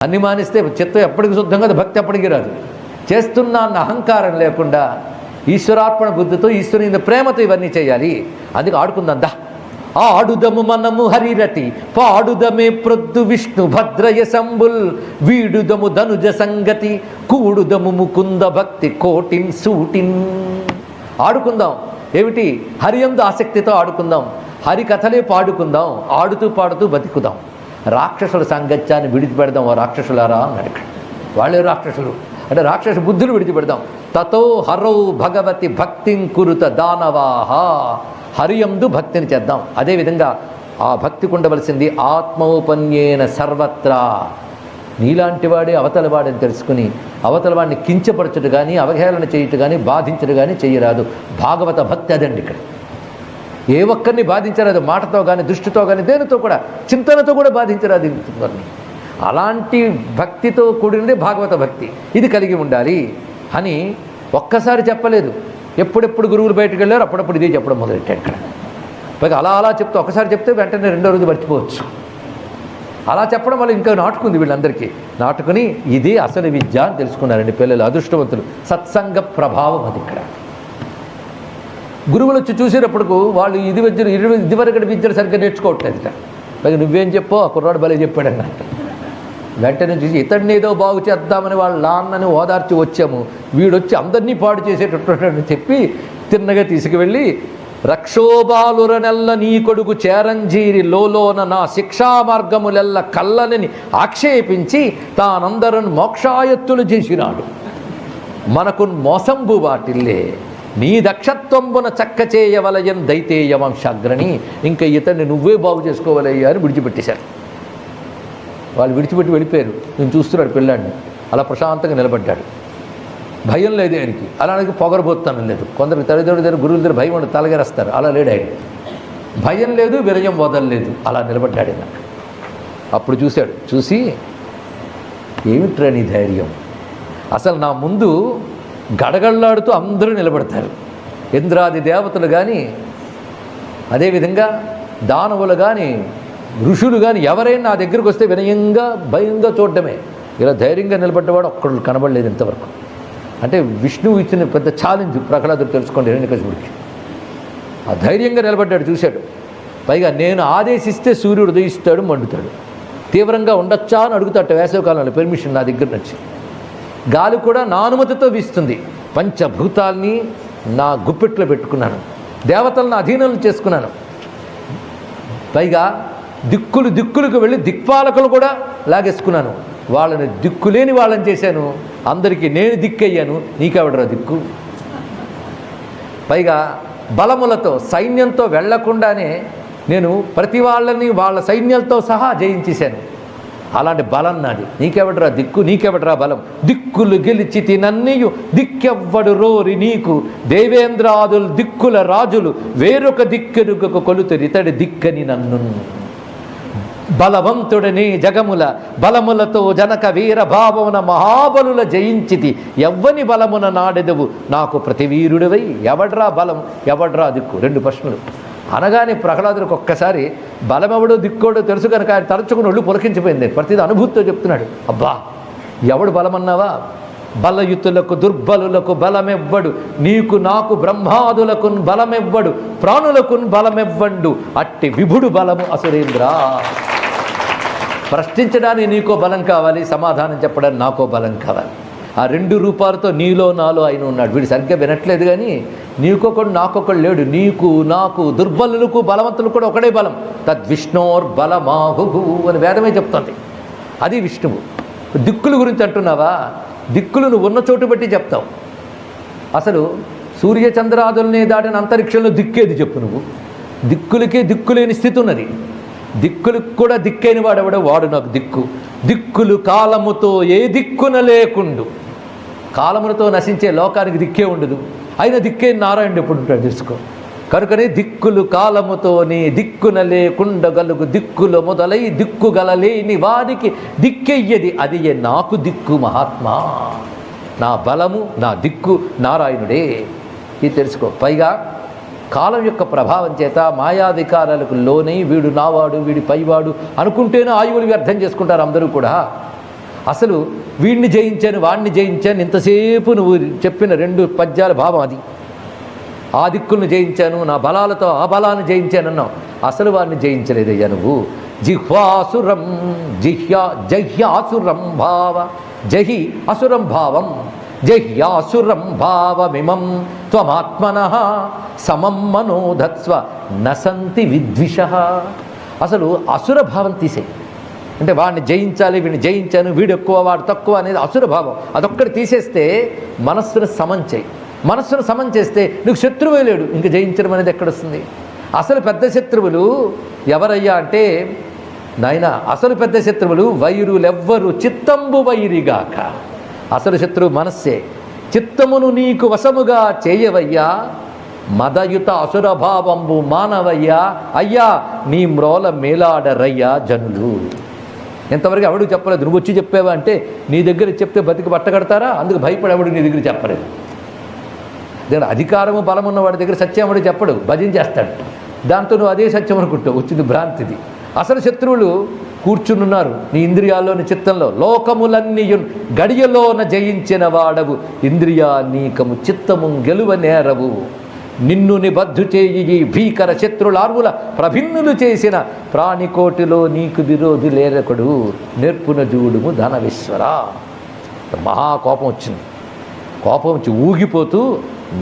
అన్ని మానిస్తే చిత్తం ఎప్పటికి శుద్ధం కదా, భక్తి ఎప్పటికీ రాదు. చేస్తున్నా అన్న అహంకారం లేకుండా ఈశ్వరార్పణ బుద్ధితో ఈశ్వరుని ప్రేమతో ఇవన్నీ చేయాలి. అందుకు ఆడుకుందాం దా. ఆడుదము మనము హరిరతి పాడుదమే ప్రొద్దు విష్ణు భద్రయ సంబుల్ వీడుదము ధనుజ సంగతి కూడుదము ముకుంద భక్తి కోటిన్ సూటిన్. ఆడుకుందాం. ఏమిటి? హరియందు ఆసక్తితో ఆడుకుందాం, హరి కథలే పాడుకుందాం, ఆడుతూ పాడుతూ బతికుదాం. రాక్షసుల సాంగత్యాన్ని విడిచిపెడదాం. ఓ రాక్షసులారా అన్నాడు ఇక్కడ. వాళ్ళే రాక్షసులు అంటే రాక్షస బుద్ధులు విడిచిపెడదాం. తతో హరౌ భగవతి భక్తిం కురుత దానవాహ. హరియందు భక్తిని చేద్దాం. అదేవిధంగా ఆ భక్తికి ఉండవలసింది ఆత్మౌపన్యేన సర్వత్రా. నీలాంటి వాడే అవతలవాడని తెలుసుకుని అవతలవాడిని కించపరచుడు కానీ అవహేళన చేయుట కానీ బాధించడు కానీ చెయ్యరాదు. భాగవత భక్తి అదండి ఇక్కడ. ఏ ఒక్కరిని బాధించరాదు, మాటతో కానీ దృష్టితో కానీ దేనితో కూడా, చింతనతో కూడా బాధించరాదు. అలాంటి భక్తితో కూడినది భాగవత భక్తి. ఇది కలిగి ఉండాలి అని ఒక్కసారి చెప్పలేదు. ఎప్పుడెప్పుడు గురువులు బయటకు వెళ్ళారు అప్పుడప్పుడు ఇదే చెప్పడం మొదలెట్టాడు ఇక్కడ. పైగా అలా అలా చెప్తే ఒక్కసారి చెప్తే వెంటనే రెండో రోజు మర్చిపోవచ్చు. అలా చెప్పడం వల్ల ఇంకా నాటుకుంది వీళ్ళందరికీ. నాటుకుని ఇది అసలు విద్య అని తెలుసుకున్నారండి పిల్లలు, అదృష్టవంతులు. సత్సంగ ప్రభావం అది ఇక్కడ. గురువులు వచ్చి చూసేటప్పటికు వాళ్ళు ఇదివరకటి విద్యలు సరిగ్గా నేర్చుకోవట్లేదు. పైగా నువ్వేం చెప్పో ఆ కుర్రాడు భలే చెప్పాడన్న. వెంటనే చూసి ఇతడిని ఏదో బాగు చేద్దామని వాళ్ళ నాన్నని ఓదార్చి వచ్చాము, వీడొచ్చి అందరినీ పాడు చేసేటట్టు చెప్పి తిన్నగా తీసుకువెళ్ళి రక్షోబాలురనెల్ల నీ కొడుకు చేరంజీరి లోలోన నా శిక్షా మార్గములెల్ల కల్లనని ఆక్షేపించి తానందరను మోక్షాయత్తులు చేసినాడు. మనకు మోసంబు వాటిల్లే నీ దక్షత్వంబున చక్క చేయవలయన్ దైతేయ వంశాగ్రణి. ఇంకా ఇతన్ని నువ్వే బాగు చేసుకోవలయ్యా అని విడిచిపెట్టేశారు. వాళ్ళు విడిచిపెట్టి వెళ్ళిపోయారు. నేను చూస్తున్నాడు పిల్లాడిని అలా ప్రశాంతంగా నిలబడ్డాడు. భయం లేదు ఆయనకి. అలాగే పొగరబోతాను లేదు. కొందరు తల్లిదండ్రుల దగ్గర గురువుల దగ్గర భయం ఉండి తలగరేస్తారు. అలా లేడు ఆయన. భయం లేదు, విరయం వదలలేదు. అలా నిలబడ్డాడు ఆయన. అప్పుడు చూశాడు. చూసి ఏమిట్రా నీ ధైర్యం? అసలు నా ముందు గడగడలాడుతూ అందరూ నిలబడతారు. ఇంద్రాది దేవతలు కానీ అదేవిధంగా దానవులు కానీ ఋషులు కానీ ఎవరైనా నా దగ్గరికి వస్తే వినయంగా భయంగా చూడడమే. ఇలా ధైర్యంగా నిలబడ్డవాడు ఒక్కడు కనబడలేదు ఇంతవరకు. అంటే విష్ణువు ఇచ్చిన పెద్ద ఛాలెంజ్ ప్రహ్లాదుడు తెలుసుకోండి హిరణ్యకశిపుడికి. ఆ ధైర్యంగా నిలబడ్డాడు. చూశాడు. పైగా నేను ఆదేశిస్తే సూర్యుడు ఉదయిస్తాడు, మండుతాడు. తీవ్రంగా ఉండొచ్చా అని అడుగుతాట వేసవికాలంలో పెర్మిషన్ నా దగ్గర నుంచి. గాలి కూడా నా అనుమతితో వీస్తుంది. పంచభూతాల్ని నా గుప్పెట్లో పెట్టుకున్నాను, దేవతలను అధీనంలో చేసుకున్నాను. పైగా దిక్కులకు వెళ్ళి దిక్పాలకులు కూడా లాగేసుకున్నాను. వాళ్ళని దిక్కులేని వాళ్ళని చేశాను. అందరికీ నేను దిక్కయ్యాను. నీకెవడరా దిక్కు? పైగా బలములతో సైన్యంతో వెళ్లకుండానే నేను ప్రతి వాళ్ళని వాళ్ళ సైన్యాలతో సహా జయించేశాను. అలాంటి బలం నాది. నీకెవడరా దిక్కు? నీకెవడరా బలం? దిక్కులు గెలిచి తినన్నీయు దిక్కెవ్వడు రోరి నీకు దేవేంద్రాదులు దిక్కుల రాజులు వేరొక దిక్కెరుగకు కొలుతురు ఇతడి దిక్కని నన్ను. బలవంతుడని జగముల బలములతో జనక వీరభావమున మహాబలుల జయించితి ఎవ్వని బలమున నాడెదవు నాకు ప్రతివీరుడివై. ఎవడ్రా బలం, ఎవడ్రా దిక్కు? రెండు ప్రశ్నలు అనగానే ప్రహ్లాదుడికి ఒక్కసారి బలమెవడో దిక్కోడో తెలుసు కనుక ఆయన తరచుకుని ఒళ్ళు పులకించిపోయింది. ప్రతిదీ అనుభూతితో చెప్తున్నాడు. అబ్బా ఎవడు బలమన్నావా? బలయుతులకు దుర్బలులకు బలమెవ్వడు, నీకు నాకు బ్రహ్మాదులకు బలమెవ్వడు, ప్రాణులకు బలమెవ్వండు, అట్టి విభుడు బలము అసురేంద్ర. ప్రశ్నించడానికి నీకో బలం కావాలి, సమాధానం చెప్పడానికి నాకో బలం కావాలి. ఆ రెండు రూపాలతో నీలో నాలో ఆయన ఉన్నాడు. వీడు సరిగ్గా వినట్లేదు కానీ నీకొకడు నాకొకడు లేడు. నీకు నాకు దుర్బలులకు బలవంతులకు కూడా ఒకడే బలం. తద్విష్ణోర్బలమాహు అని వేదమే చెప్తుంది. అది విష్ణువు. దిక్కుల గురించి అంటున్నావా? దిక్కులు నువ్వు ఉన్న చోటు బట్టి చెప్తావు. అసలు సూర్యచంద్రాదుల్ని దాటిన అంతరిక్షంలో దిక్కేది చెప్పు నువ్వు. దిక్కులకే దిక్కులేని స్థితి ఉన్నది. దిక్కులకు కూడా దిక్కైన వాడెవడో వాడు నాకు దిక్కు. దిక్కులు కాలముతో ఏ దిక్కున లేకుండు. కాలములతో నశించే లోకానికి దిక్కే ఉండదు. అయినా దిక్కే నారాయణుడు ఎప్పుడు ఉంటాడు తెలుసుకో. కనుకనే దిక్కులు కాలముతో నీ దిక్కున లేకుండగలుగు దిక్కులు మొదలై దిక్కుగలలేని వారికి దిక్కెయ్యది అది నాకు దిక్కు మహాత్మా. నా బలము నా దిక్కు నారాయణుడే. ఇది తెలుసుకో. పైగా కాలం యొక్క ప్రభావం చేత మాయా వికారాలకు లోనై వీడు నావాడు వీడి పైవాడు అనుకుంటేనే ఆయువులు వ్యర్థం చేసుకుంటారు అందరూ కూడా. అసలు వీడిని జయించాను వాడిని జయించాను ఇంతసేపు నువ్వు చెప్పిన 2 పద్యాల భావం అది. ఆ దిక్కులను జయించాను, నా బలాలతో ఆ బలాన్ని జయించానన్నావు. అసలు వాడిని జయించలేదయ్యా నువ్వు. జిహ్వాసురం జహ్యాసురం భావ జహి అసురం భావం జహ్యాసురం భావమిమం త్వమాత్మనః సమం మనోధత్స్వ నసంతి విద్విషః. అసలు అసుర భావం తీసేయి. అంటే వాడిని జయించాలి, వీడిని జయించాను, వీడు ఎక్కువ వాడు తక్కువ అనేది అసుర భావం. అదొక్కటి తీసేస్తే మనస్సును సమం చేయి. మనస్సును సమం చేస్తే నీకు శత్రువే లేడు, ఇంక జయించడం అనేది ఎక్కడొస్తుంది? అసలు పెద్ద శత్రువులు ఎవరయ్యా అంటే నాయన, అసలు పెద్ద శత్రువులు వైరులెవ్వరు చిత్తంబు వైరిగాక. అసలు శత్రువు మనస్సే. చిత్తమును నీకు వశముగా చేయవయ్యా, మదయుత అసురభావంబు మానవయ్యా, అయ్యా నీ మ్రోల మేలాడరయ్యా జనులు. ఎంతవరకు ఎవడు చెప్పలేదు. నువ్వు వచ్చి చెప్పావా అంటే నీ దగ్గర చెప్తే బతికి పట్టగడతారా? అందుకు భయపడి ఎవడు నీ దగ్గర చెప్పలేదు. దగ్గర అధికారము బలమున్న వాడి దగ్గర సత్యం ఎవడు చెప్పడు, భజన చేస్తాడు. దాంతో నువ్వు అదే సత్యం అనుకుంటావు. వచ్చింది భ్రాంతిది. అసలు శత్రువులు కూర్చునున్నారు నీ ఇంద్రియాల్లోని చిత్తంలో. లోకములన్నీ గడియలోన జయించిన వాడవు, ఇంద్రియానీకము చిత్తము గెలువ నేరవు. నిన్ను నిబద్ధు చేయి భీకర శత్రులార్వుల ప్రభిన్నులు చేసిన ప్రాణికోటిలో నీకు విరోధి లేరకుడు. నేర్పున జూడుము ధనవిశ్వర. మహా కోపం వచ్చింది. కోపం వచ్చి ఊగిపోతూ